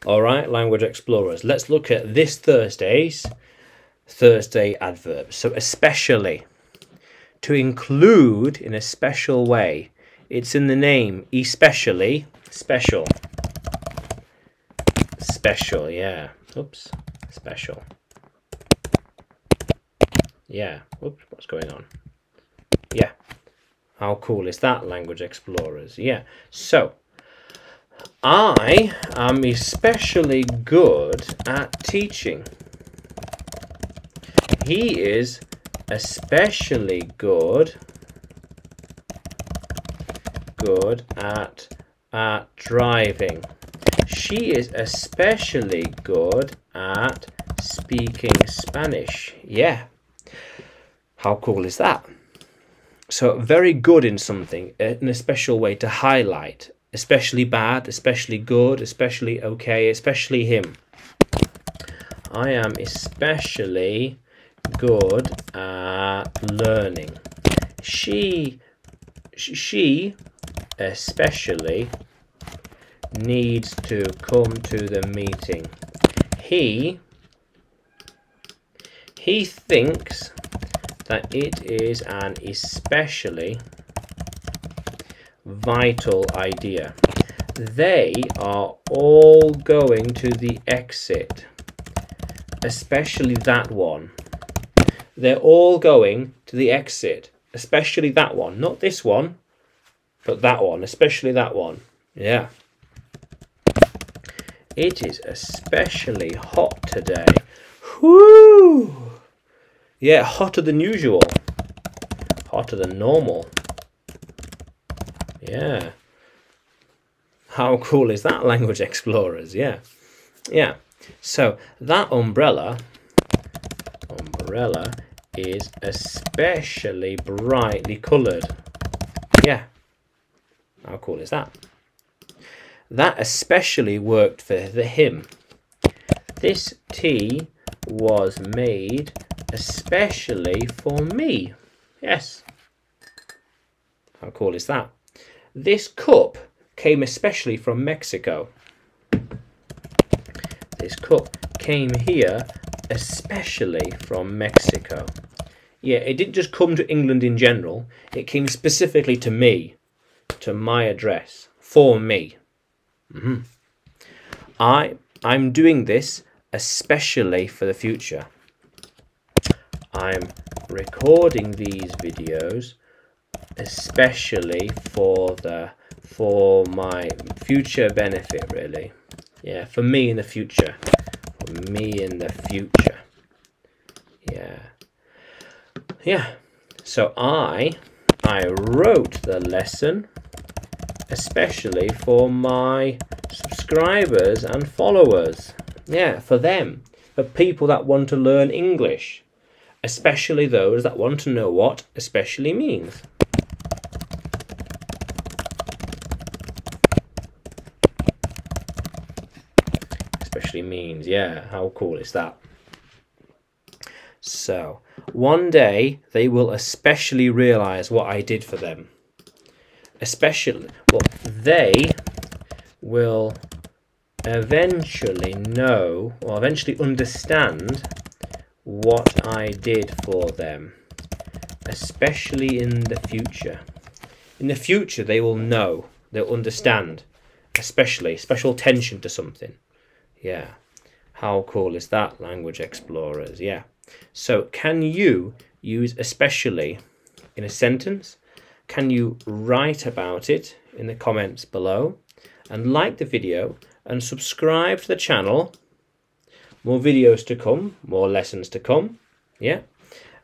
All right, language explorers. Let's look at this Thursday adverbs. So especially, to include in a special way. It's in the name, especially, special. Special, yeah. Oops, special. Yeah, oops, what's going on? Yeah, how cool is that, language explorers? Yeah, so I am especially good at teaching. He is especially good at driving. She is especially good at speaking Spanish. Yeah. How cool is that? So very good in something in a special way to highlight. Especially bad, especially good, especially okay, especially him. I am especially good at learning. She especially needs to come to the meeting. He thinks that it is an especially vital idea. They are all going to the exit, especially that one. They're all going to the exit, especially that one. Not this one, but that one, especially that one. Yeah. It is especially hot today. Whoo! Yeah, hotter than usual. Hotter than normal. Yeah. How cool is that, language explorers? Yeah. Yeah. So that umbrella is especially brightly coloured. Yeah. How cool is that? That especially worked for him. This tea was made especially for me. Yes. How cool is that? This cup came especially from Mexico. This cup came here especially from Mexico. Yeah, it didn't just come to England in general. It came specifically to me, to my address, for me. I'm doing this especially for the future. I'm recording these videos especially for my future benefit, really. Yeah, for me in the future. For me in the future. Yeah. Yeah. So I wrote the lesson especially for my subscribers and followers. Yeah, for them. For people that want to learn English. Especially those that want to know what especially means. Especially means, yeah, how cool is that? So, one day they will especially realise what I did for them. Especially, well, they will eventually know or eventually understand what I did for them. Especially in the future. In the future they will know, they'll understand. Especially, special attention to something. Yeah. How cool is that, language explorers? Yeah. So can you use especially in a sentence? Can you write about it in the comments below? And like the video and subscribe to the channel. More videos to come, more lessons to come. Yeah.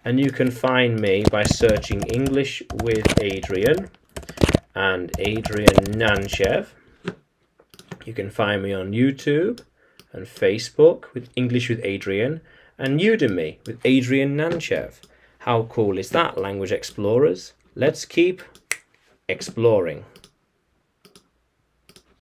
And you can find me by searching English with Adrian and Adrian Nanchev. You can find me on YouTube and Facebook with English with Adrian and Udemy with Adrian Nanchev. How cool is that, language explorers? Let's keep exploring.